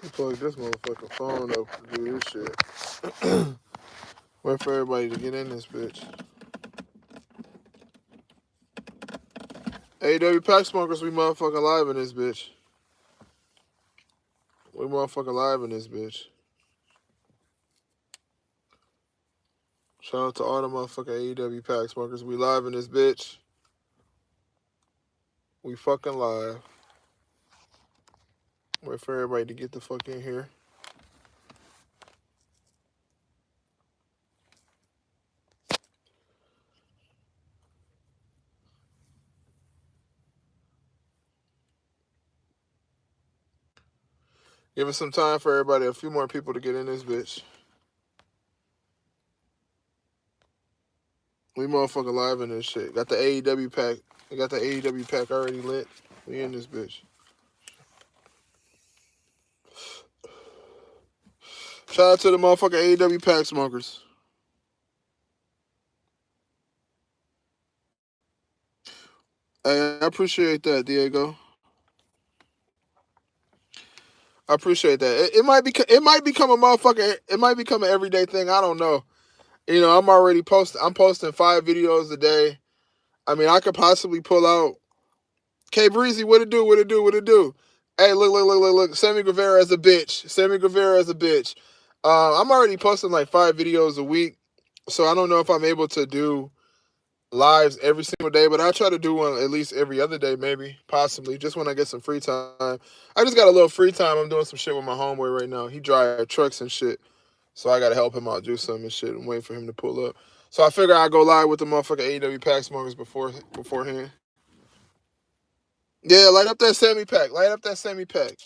Plug this motherfucking phone up to do this shit. Wait for everybody to get in this bitch. AEW Pack Smokers, we motherfucking live in this bitch. We motherfucking live in this bitch. Shout out to all the motherfucking AEW Pack Smokers. We live in this bitch. We fucking live. Wait for everybody to get the fuck in here. Give us some time for everybody, a few more people to get in this bitch. We motherfucking live in this shit. Got the AEW pack. We got the AEW pack already lit. We in this bitch. Shout out to the motherfucking AEW Pack Smokers. Hey, I appreciate that, Diego. I appreciate that. It might become a motherfucker. It might become an everyday thing. I don't know. You know, I'm already posting. I'm posting 5 videos a day. I mean, I could possibly pull out. K Breezy, what it do? What it do? What it do? Hey, look. Sammy Guevara is a bitch. Sammy Guevara is a bitch. I'm already posting like 5 videos a week, so I don't know if I'm able to do lives every single day, but I try to do one at least every other day, maybe, possibly, just when I get some free time. I just got a little free time. I'm doing some shit with my homeboy right now. He drives trucks and shit, so I got to help him out, do something and shit. I'm waiting for him to pull up. So I figure I'd go live with the motherfucking AEW Pack Smokers beforehand. Yeah, light up that Sammy pack. Light up that Sammy pack.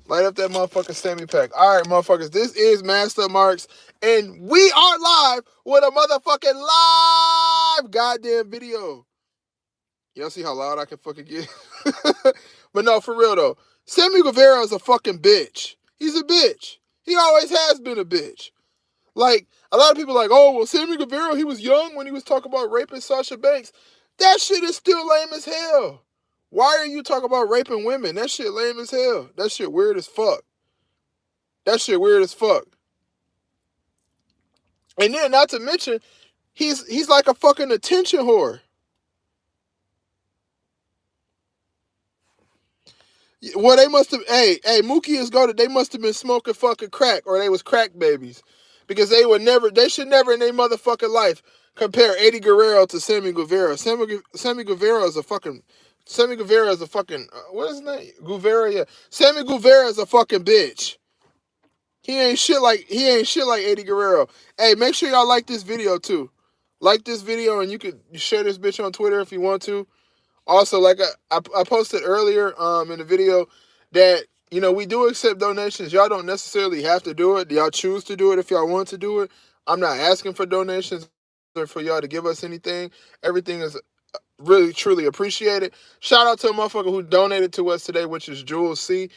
Light up that motherfucking Sammy pack. All right, motherfuckers. This is Master Marks, and we are live with a motherfucking live goddamn video. Y'all see how loud I can fucking get? But no, for real though. Sammy Guevara is a fucking bitch. He's a bitch. He always has been a bitch. Like, a lot of people are like, oh, well, Sammy Guevara, he was young when he was talking about raping Sasha Banks. That shit is still lame as hell. Why are you talking about raping women? That shit lame as hell. That shit weird as fuck. That shit weird as fuck. And then, not to mention, he's like a fucking attention whore. Well, they must have, hey, Mookie is goated. They must have been smoking fucking crack, or they was crack babies. Because they should never in their motherfucking life compare Eddie Guerrero to Sammy Guevara. Sammy Guevara is a fucking, what is his name? Guevara, yeah. Sammy Guevara is a fucking bitch. He ain't shit like Eddie Guerrero. Hey, make sure y'all like this video too. Like this video, and you can share this bitch on Twitter if you want to. Also, like I posted earlier in the video that, you know, we do accept donations. Y'all don't necessarily have to do it. Y'all choose to do it if y'all want to do it. I'm not asking for donations or for y'all to give us anything. Everything is really, truly appreciated. Shout out to a motherfucker who donated to us today, which is Jules C.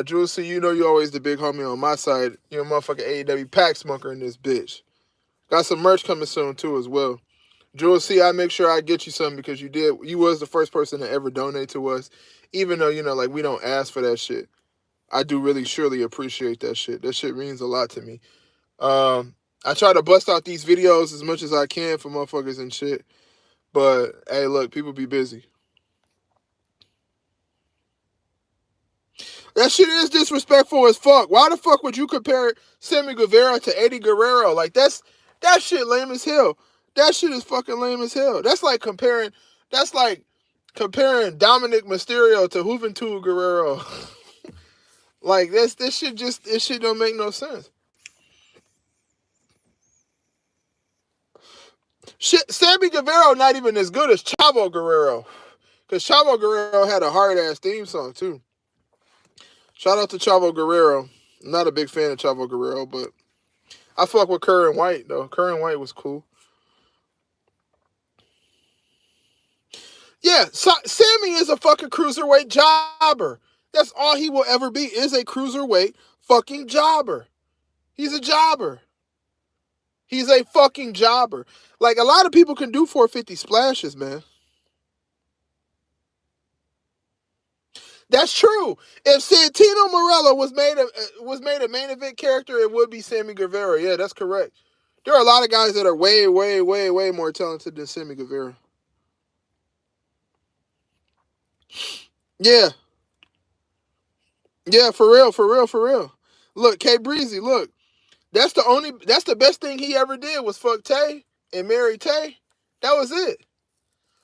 Jules C, you know you're always the big homie on my side. You're a motherfucking AEW Pack Smoker in this bitch. Got some merch coming soon, too, as well. Jules C, I make sure I get you something because you was the first person to ever donate to us. Even though, you know, like, we don't ask for that shit. I do really, surely appreciate that shit. That shit means a lot to me. I try to bust out these videos as much as I can for motherfuckers and shit. But, hey, look, people be busy. That shit is disrespectful as fuck. Why the fuck would you compare Sammy Guevara to Eddie Guerrero? Like, that shit lame as hell. That shit is fucking lame as hell. That's like comparing Dominic Mysterio to Juventud Guerrero. Like, this shit don't make no sense. Shit, Sammy Guevara not even as good as Chavo Guerrero. Because Chavo Guerrero had a hard-ass theme song, too. Shout out to Chavo Guerrero. I'm not a big fan of Chavo Guerrero, but I fuck with Kerr and White, though. Kerr and White was cool. Yeah, Sammy is a fucking cruiserweight jobber. That's all he will ever be, is a cruiserweight fucking jobber. He's a jobber. He's a fucking jobber. Like, a lot of people can do 450 splashes, man. That's true. If Santino Marella was made a main event character, it would be Sammy Guevara. Yeah, that's correct. There are a lot of guys that are way, way, way, way more talented than Sammy Guevara. Yeah. Yeah, for real, for real, for real. Look, K Breezy, look. That's the best thing he ever did was fuck Tay and marry Tay. That was it.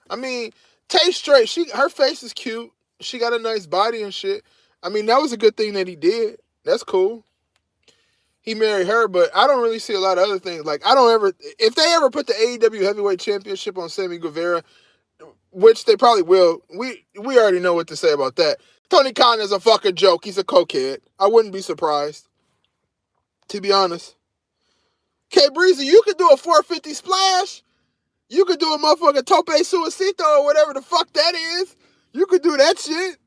I mean, Tay straight. Her face is cute. She got a nice body and shit. I mean, that was a good thing that he did. That's cool. He married her, but I don't really see a lot of other things. Like, if they ever put the AEW Heavyweight Championship on Sammy Guevara, which they probably will, we already know what to say about that. Tony Khan is a fucking joke. He's a cokehead. I wouldn't be surprised, to be honest. K Breezy, you could do a 450 splash. You could do a motherfucking tope suicito or whatever the fuck that is. You could do that shit.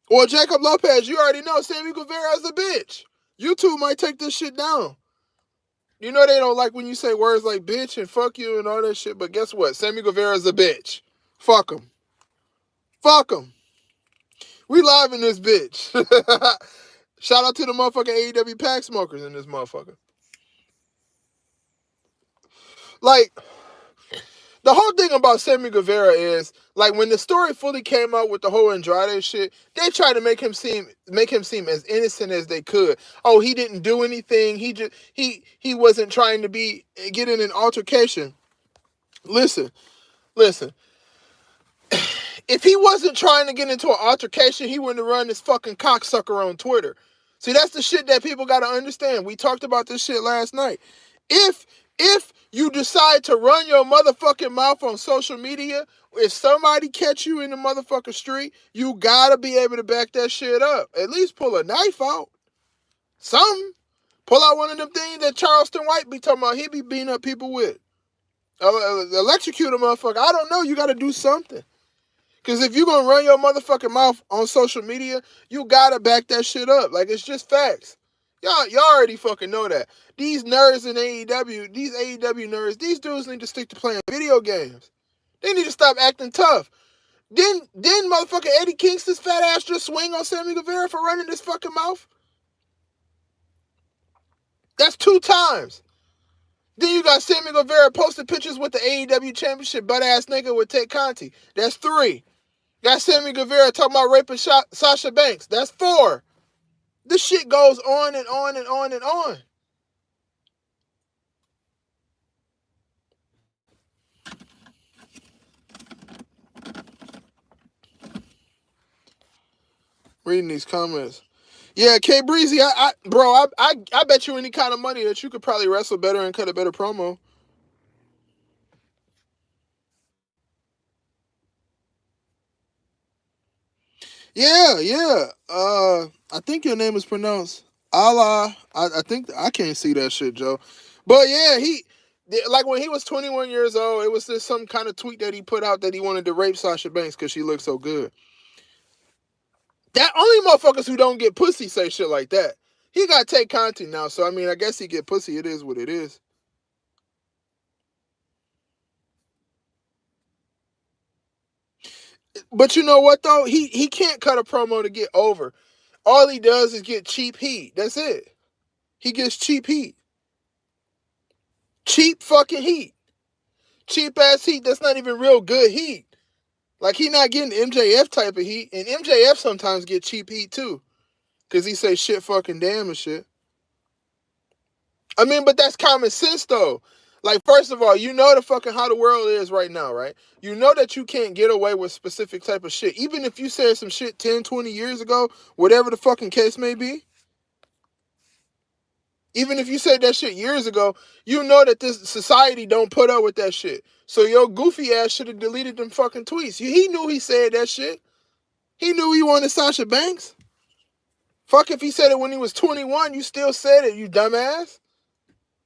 Or Jacob Lopez, you already know Sammy Guevara is a bitch. You two might take this shit down. You know they don't like when you say words like bitch and fuck you and all that shit, but guess what? Sammy Guevara is a bitch. Fuck him. Fuck him. We live in this bitch. Shout out to the motherfucking AEW pack smokers in this motherfucker. Like, the whole thing about Sammy Guevara is, like, when the story fully came out with the whole Andrade shit, they tried to make him seem as innocent as they could. Oh, he didn't do anything. He wasn't trying to get in an altercation. Listen. If he wasn't trying to get into an altercation, he wouldn't have run this fucking cocksucker on Twitter. See, that's the shit that people got to understand. We talked about this shit last night. If you decide to run your motherfucking mouth on social media, if somebody catch you in the motherfucking street, you gotta be able to back that shit up. At least pull a knife out. Something. Pull out one of them things that Charleston White be talking about he be beating up people with. Electrocute a motherfucker. I don't know. You gotta do something. Because if you're going to run your motherfucking mouth on social media, you got to back that shit up. Like, it's just facts. Y'all already fucking know that. These nerds in AEW, these AEW nerds, these dudes need to stick to playing video games. They need to stop acting tough. Didn't motherfucking Eddie Kingston's fat ass just swing on Sammy Guevara for running his fucking mouth? That's 2 times. Then you got Sammy Guevara posting pictures with the AEW championship butt-ass nigga with Ted Conti. That's 3. Got Sammy Guevara talking about raping Sasha Banks. That's 4. This shit goes on and on and on and on. Reading these comments. Yeah, K Breezy, I bet you any kind of money that you could probably wrestle better and cut a better promo. Yeah. I think your name is pronounced Allah. I think I can't see that shit, Joe. But yeah, like when he was 21 years old, it was just some kind of tweet that he put out that he wanted to rape Sasha Banks because she looked so good. That only motherfuckers who don't get pussy say shit like that. He got to take content now, so I mean, I guess he get pussy. It is what it is. But you know what though? He can't cut a promo to get over. All he does is get cheap heat. That's it. He gets cheap heat. Cheap fucking heat. Cheap ass heat that's not even real good heat. Like, he not getting MJF type of heat. And MJF sometimes get cheap heat too. Because he say shit fucking damn and shit. I mean, but that's common sense though. Like, first of all, you know the fucking how the world is right now, right? You know that you can't get away with specific type of shit. Even if you said some shit 10, 20 years ago, whatever the fucking case may be. Even if you said that shit years ago, you know that this society don't put up with that shit. So your goofy ass should have deleted them fucking tweets. He knew he said that shit. He knew he wanted Sasha Banks. Fuck if he said it when he was 21, you still said it, you dumbass.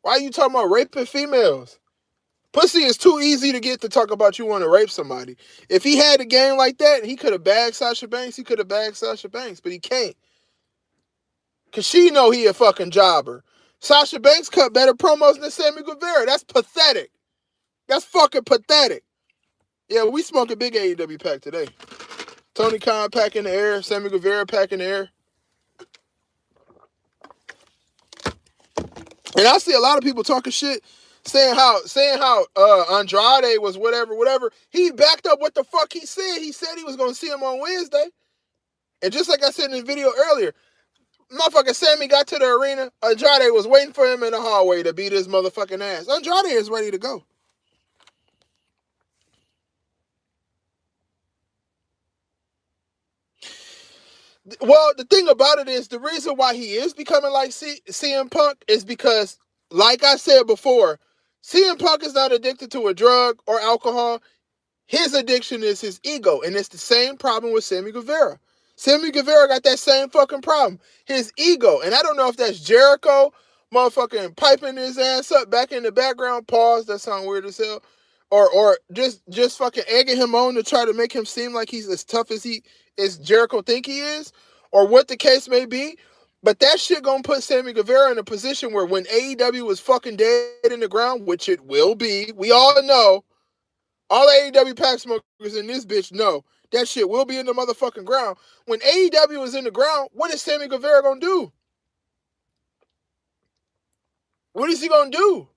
Why are you talking about raping females? Pussy is too easy to get to talk about you want to rape somebody. If he had a game like that, he could have bagged Sasha Banks, but he can't. Because she know he a fucking jobber. Sasha Banks cut better promos than Sammy Guevara. That's pathetic. That's fucking pathetic. Yeah, we smoke a big AEW pack today. Tony Khan pack in the air. Sammy Guevara pack in the air. And I see a lot of people talking shit, saying how Andrade was whatever. He backed up what the fuck he said. He said he was going to see him on Wednesday. And just like I said in the video earlier, motherfucker Sammy got to the arena. Andrade was waiting for him in the hallway to beat his motherfucking ass. Andrade is ready to go. Well, the thing about it is the reason why he is becoming like CM Punk is because, like I said before, CM Punk is not addicted to a drug or alcohol. His addiction is his ego, and it's the same problem with Sammy Guevara. Sammy Guevara got that same fucking problem. His ego. And I don't know if that's Jericho motherfucking piping his ass up back in the background. Pause. That sounds weird as hell. Or just fucking egging him on to try to make him seem like he's as tough as Jericho think he is, or what the case may be. But that shit gonna put Sammy Guevara in a position where when AEW was fucking dead in the ground, which it will be, we all know, all AEW pack smokers in this bitch know that shit will be in the motherfucking ground. When AEW is in the ground, what is Sammy Guevara gonna do? What is he gonna do?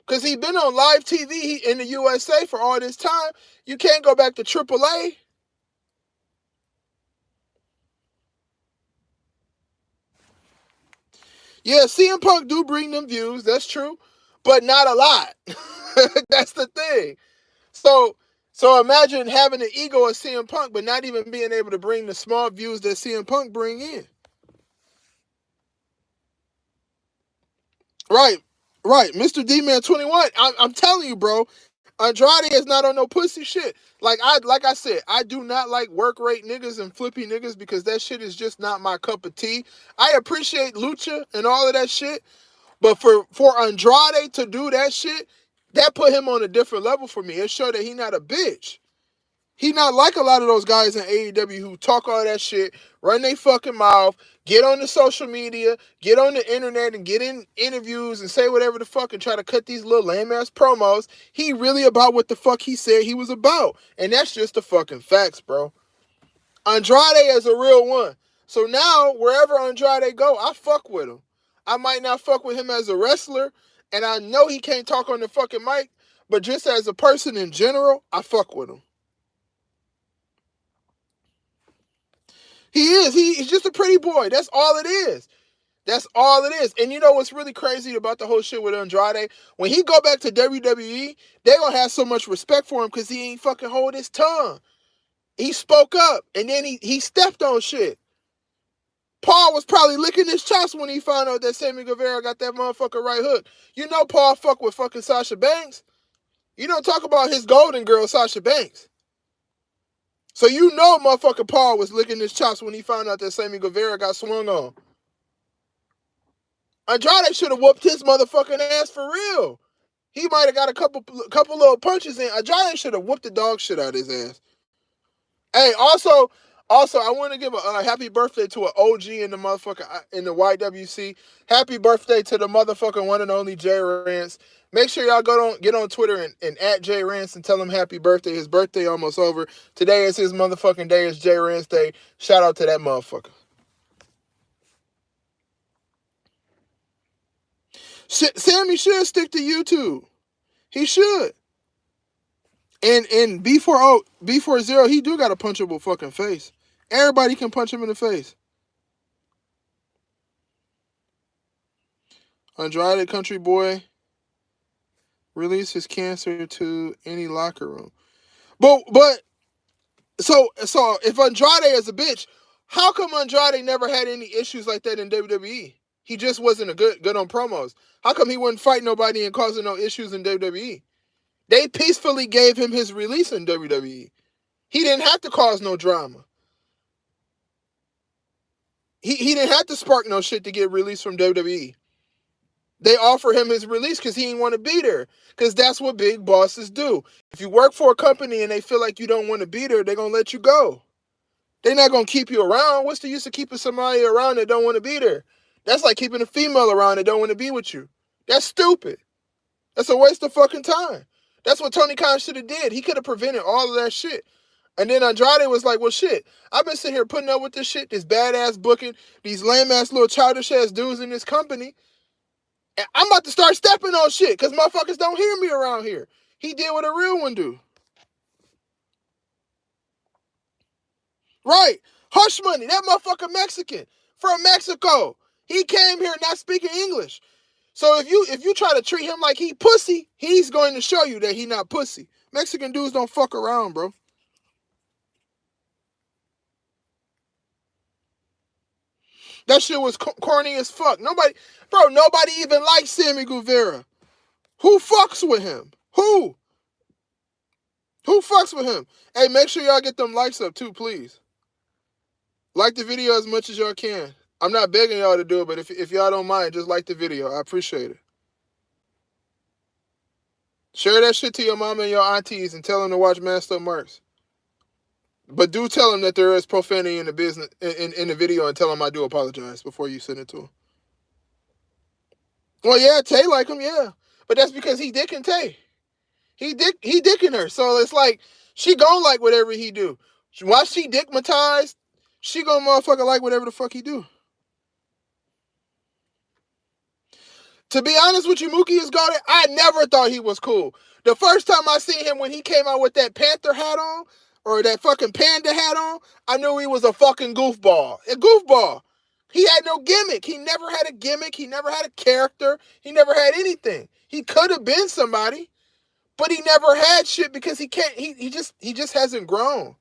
Because he been on live TV in the USA for all this time. You can't go back to AAA. Yeah, CM Punk do bring them views. That's true. But not a lot. That's the thing. So imagine having the ego of CM Punk, but not even being able to bring the small views that CM Punk bring in. Right. Mr. D-Man 21. I'm telling you, bro. Andrade is not on no pussy shit. Like I said, I do not like work rate niggas and flippy niggas because that shit is just not my cup of tea. I appreciate lucha and all of that shit, but for Andrade to do that shit, that put him on a different level for me. It showed that he not a bitch. He not like a lot of those guys in AEW who talk all that shit, run their fucking mouth, get on the social media, get on the internet and get in interviews and say whatever the fuck and try to cut these little lame-ass promos. He really about what the fuck he said he was about. And that's just the fucking facts, bro. Andrade is a real one. So now, wherever Andrade go, I fuck with him. I might not fuck with him as a wrestler, and I know he can't talk on the fucking mic, but just as a person in general, I fuck with him. He is. He's just a pretty boy. That's all it is. That's all it is. And you know what's really crazy about the whole shit with Andrade? When he go back to WWE, they gonna have so much respect for him because he ain't fucking hold his tongue. He spoke up, and then he stepped on shit. Paul was probably licking his chops when he found out that Sammy Guevara got that motherfucker right hook. You know Paul fuck with fucking Sasha Banks. You don't talk about his golden girl, Sasha Banks. So you know motherfucking Paul was licking his chops when he found out that Sammy Guevara got swung on. Andrade should have whooped his motherfucking ass for real. He might have got a couple little punches in. Andrade should have whooped the dog shit out of his ass. Hey, also, I want to give a happy birthday to an OG in the motherfucker in the YWC. Happy birthday to the motherfucking one and only Jay Rance. Make sure y'all get on Twitter and at Jay Rance and tell him happy birthday. His birthday almost over. Today is his motherfucking day. It's Jay Rance Day. Shout out to that motherfucker. Sammy should stick to YouTube. He should. And B40, he do got a punchable fucking face. Everybody can punch him in the face. Andrade Country Boy release his cancer to any locker room. But so if Andrade is a bitch, how come Andrade never had any issues like that in WWE? He just wasn't a good on promos. How come he wouldn't fight nobody and causing no issues in WWE? They peacefully gave him his release in WWE. He didn't have to cause no drama. He didn't have to spark no shit to get released from WWE. They offer him his release because he didn't want to be there. Because that's what big bosses do. If you work for a company and they feel like you don't want to be there, they're going to let you go. They're not going to keep you around. What's the use of keeping somebody around that don't want to be there? That's like keeping a female around that don't want to be with you. That's stupid. That's a waste of fucking time. That's what Tony Khan should have did. He could have prevented all of that shit. And then Andrade was like, well, shit, I've been sitting here putting up with this shit, this badass booking, these lame-ass little childish-ass dudes in this company. And I'm about to start stepping on shit because motherfuckers don't hear me around here. He did what a real one do. Right. Hush Money, that motherfucker Mexican from Mexico. He came here not speaking English. So if you try to treat him like he pussy, he's going to show you that he not pussy. Mexican dudes don't fuck around, bro. That shit was corny as fuck. Nobody even likes Sammy Guevara. Who fucks with him? Who? Who fucks with him? Hey, make sure y'all get them likes up too, please. Like the video as much as y'all can. I'm not begging y'all to do it, but if y'all don't mind, just like the video. I appreciate it. Share that shit to your mama and your aunties and tell them to watch Master Marks. But do tell them that there is profanity in the business in the video, and tell them I do apologize before you send it to them. Well, yeah, Tay like him, yeah. But that's because he dicking Tay. He dicking her. So it's like she gon' like whatever he do. Once she dickmatized, she gon' motherfucker like whatever the fuck he do. To be honest with you, Mookie is guarded. I never thought he was cool. The first time I seen him when he came out with that Panther hat on, or that fucking Panda hat on, I knew he was a fucking goofball. A goofball. He had no gimmick. He never had a gimmick. He never had a character. He never had anything. He could have been somebody, but he never had shit because he can't. He just hasn't grown.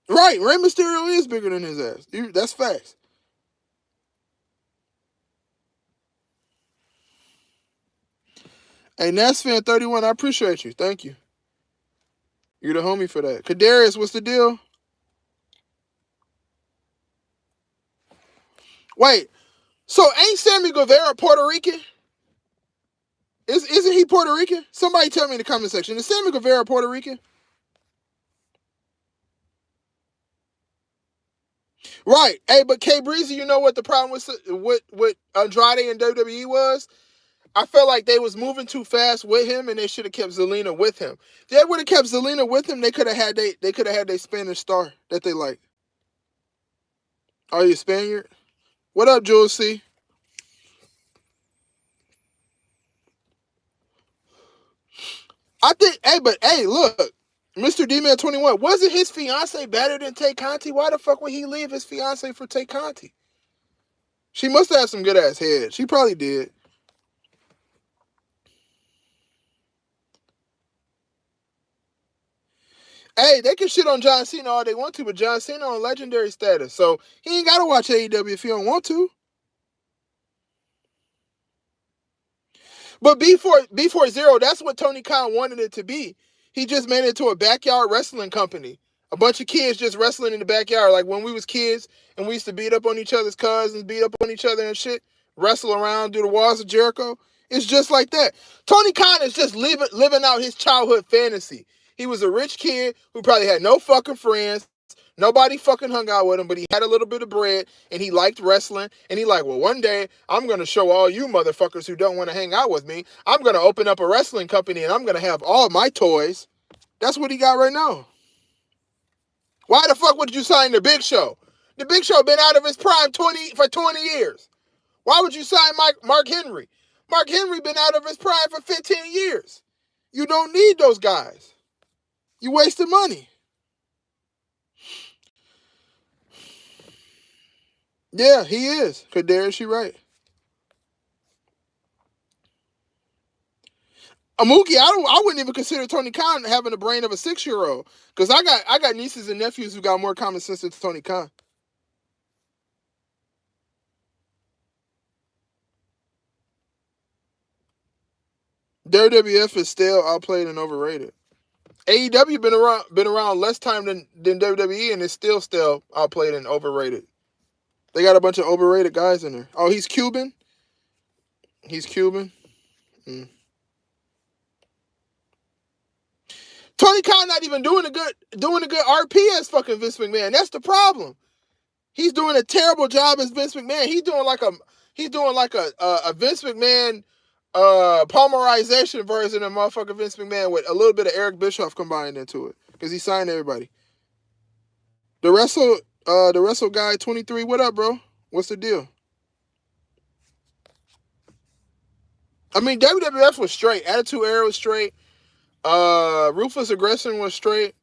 Right, Rey Mysterio is bigger than his ass. That's facts. Hey, Nats fan 31, I appreciate you. Thank you. You're the homie for that. Kadarius, what's the deal? Wait, so ain't Sammy Guevara Puerto Rican? Isn't he Puerto Rican? Somebody tell me in the comment section. Is Sammy Guevara Puerto Rican? Right. Hey, but K Breezy, you know what the problem with Andrade and WWE was? I felt like they was moving too fast with him, and they should have kept Zelina with him. If they would have kept Zelina with him, they could have had their Spanish star that they like. Are you Spaniard? What up, Jules C? I think, hey, look, Mr. D-Man 21, wasn't his fiance better than Tay Conti? Why the fuck would he leave his fiance for Tay Conti? She must have had some good ass head. She probably did. Hey, they can shit on John Cena all they want to, but John Cena on legendary status, so he ain't gotta watch AEW if he don't want to. But before Zero, that's what Tony Khan wanted it to be. He just made it to a backyard wrestling company. A bunch of kids just wrestling in the backyard. Like when we was kids and we used to beat up on each other's cousins, beat up on each other and shit, wrestle around, do the walls of Jericho. It's just like that. Tony Khan is just living out his childhood fantasy. He was a rich kid who probably had no fucking friends. Nobody fucking hung out with him, but he had a little bit of bread, and he liked wrestling, and he like, well, one day, I'm going to show all you motherfuckers who don't want to hang out with me, I'm going to open up a wrestling company, and I'm going to have all my toys. That's what he got right now. Why the fuck would you sign the Big Show? The Big Show been out of his prime for 20 years. Why would you sign Mark Henry? Mark Henry been out of his prime for 15 years. You don't need those guys. You wasting money. Yeah, he is. Kadarius, you right. Mookie, I wouldn't even consider Tony Khan having the brain of a 6-year-old. Because I got nieces and nephews who got more common sense than Tony Khan. WWF is still outplayed and overrated. AEW been around less time than WWE, and it's still outplayed and overrated. They got a bunch of overrated guys in there. Oh, he's Cuban? He's Cuban? Tony Khan not even doing a good RP as fucking Vince McMahon. That's the problem. He's doing a terrible job as Vince McMahon. He's doing like a Vince McMahon polymerization version of motherfucking Vince McMahon with a little bit of Eric Bischoff combined into it. Because he signed everybody. The Wrestle Guy 23, what up, bro? What's the deal? I mean, WWF was straight. Attitude Era was straight. Ruthless Aggression was straight.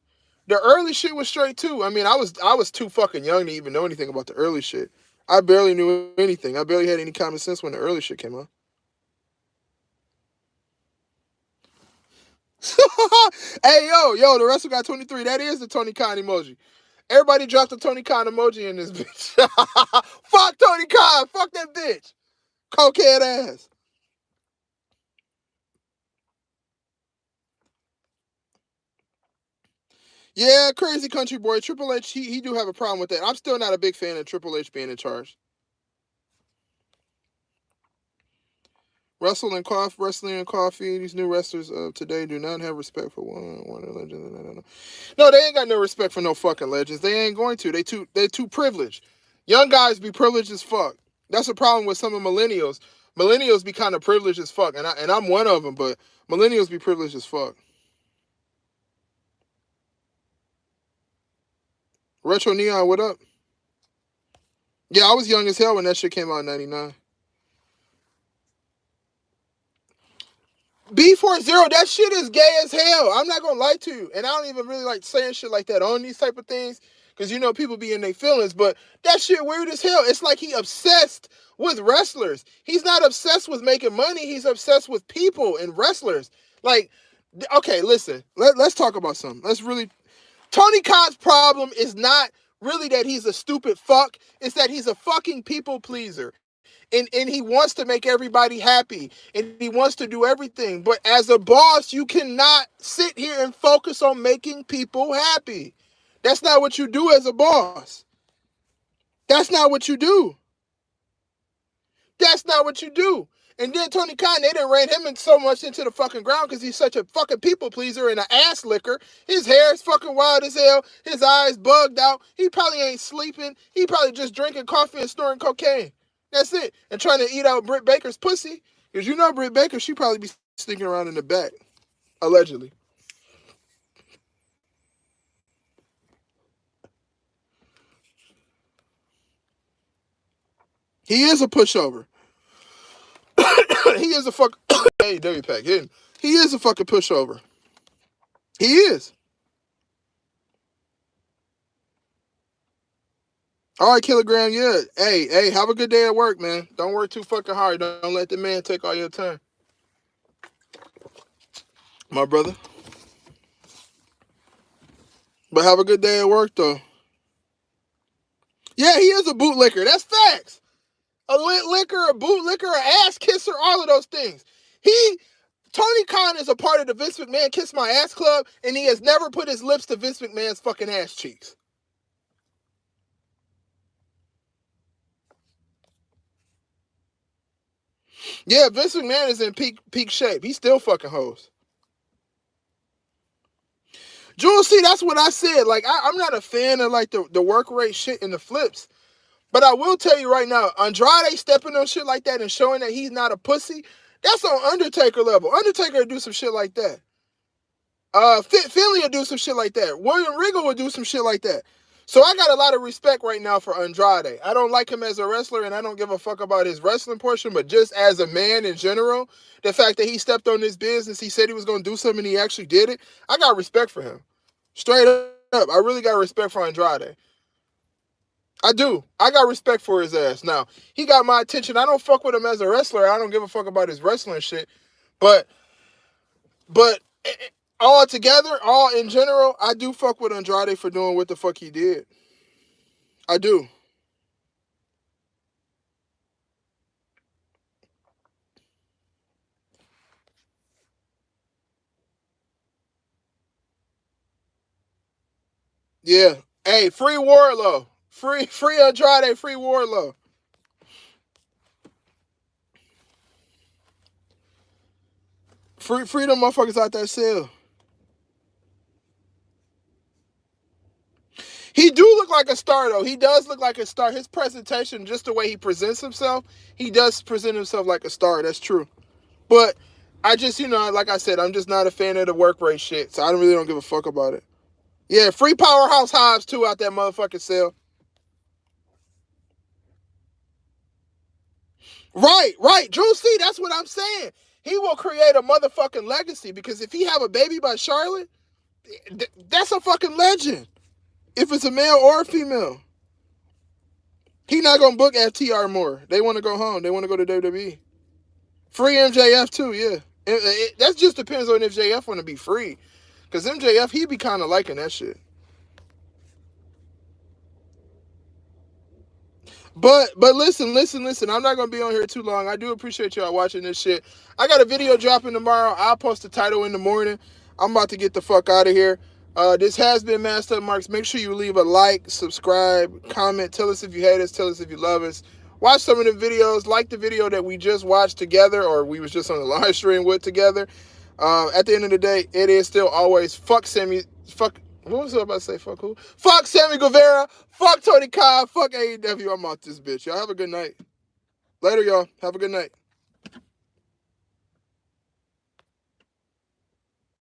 The early shit was straight too. I mean, I was too fucking young to even know anything about the early shit. I barely knew anything. I barely had any common sense when the early shit came out. Hey, yo, the Wrestle Guy 23. That is the Tony Khan emoji. Everybody dropped the Tony Khan emoji in this bitch. Fuck Tony Khan. Fuck that bitch. Cokehead ass. Yeah, crazy country boy. Triple H, he do have a problem with that. I'm still not a big fan of Triple H being in charge. Wrestling and coffee. These new wrestlers of today do not have respect for one legend. No, they ain't got no respect for no fucking legends. They ain't going to. They're too privileged. Young guys be privileged as fuck. That's a problem with some of millennials. Millennials be kind of privileged as fuck, and I'm one of them. But millennials be privileged as fuck. Retro Neon, what up? Yeah, I was young as hell when that shit came out in 99. B40, that shit is gay as hell. I'm not gonna lie to you. And I don't even really like saying shit like that on these type of things. Because, you know, people be in their feelings. But that shit weird as hell. It's like he obsessed with wrestlers. He's not obsessed with making money. He's obsessed with people and wrestlers. Like, okay, listen. Let's talk about something. Tony Khan's problem is not really that he's a stupid fuck. It's that he's a fucking people pleaser. And he wants to make everybody happy. And he wants to do everything. But as a boss, you cannot sit here and focus on making people happy. That's not what you do as a boss. That's not what you do. That's not what you do. And then Tony Khan, they done ran him in so much into the fucking ground because he's such a fucking people pleaser and an ass licker. His hair is fucking wild as hell. His eyes bugged out. He probably ain't sleeping. He probably just drinking coffee and snorting cocaine. That's it. And trying to eat out Britt Baker's pussy. Because you know Britt Baker, she probably be sneaking around in the back. Allegedly. He is a pushover. He is a fuck AEW pack. He is a fucking pushover. He is. All right, Kilogram, yeah. Hey, have a good day at work, man. Don't work too fucking hard. Don't let the man take all your time. My brother. But have a good day at work, though. Yeah, he is a bootlicker. That's facts. A lit licker, a bootlicker, an ass kisser, all of those things. Tony Khan is a part of the Vince McMahon Kiss My Ass Club, and he has never put his lips to Vince McMahon's fucking ass cheeks. Yeah, Vince McMahon is in peak shape. He's still fucking hoes. Jules, see, that's what I said. Like, I'm not a fan of, like, the work rate shit and the flips. But I will tell you right now, Andrade stepping on shit like that and showing that he's not a pussy, that's on Undertaker level. Undertaker would do some shit like that. Finley would do some shit like that. William Regal would do some shit like that. So I got a lot of respect right now for Andrade. I don't like him as a wrestler, and I don't give a fuck about his wrestling portion, but just as a man in general, the fact that he stepped on this business, he said he was going to do something, and he actually did it, I got respect for him. Straight up, I really got respect for Andrade. I do. I got respect for his ass. Now, he got my attention. I don't fuck with him as a wrestler. I don't give a fuck about his wrestling shit. But all together, all in general, I do fuck with Andrade for doing what the fuck he did. I do. Yeah. Hey, free Wardlow. Free Andrade, free Wardlow. Free them motherfuckers out that cell. He do look like a star, though. He does look like a star. His presentation, just the way he presents himself, he does present himself like a star. That's true. But I just, like I said, I'm just not a fan of the work rate shit. So I really don't give a fuck about it. Yeah, free Powerhouse Hobbs too out that motherfucking cell. Right. Drew C, that's what I'm saying. He will create a motherfucking legacy because if he have a baby by Charlotte, that's a fucking legend. If it's a male or a female. He not going to book FTR more. They want to go home. They want to go to WWE. Free MJF too, yeah. That just depends on if MJF want to be free. Because MJF, he be kind of liking that shit. But listen. I'm not going to be on here too long. I do appreciate y'all watching this shit. I got a video dropping tomorrow. I'll post the title in the morning. I'm about to get the fuck out of here. This has been Masked Up Marks. Make sure you leave a like, subscribe, comment. Tell us if you hate us. Tell us if you love us. Watch some of the videos. Like the video that we just watched together or we was just on the live stream with together. At the end of the day, it is still always fuck Sammy. What was I about to say? Fuck who? Fuck Sammy Guevara. Fuck Tony Khan. Fuck AEW. I'm out this bitch. Y'all have a good night. Later, y'all. Have a good night.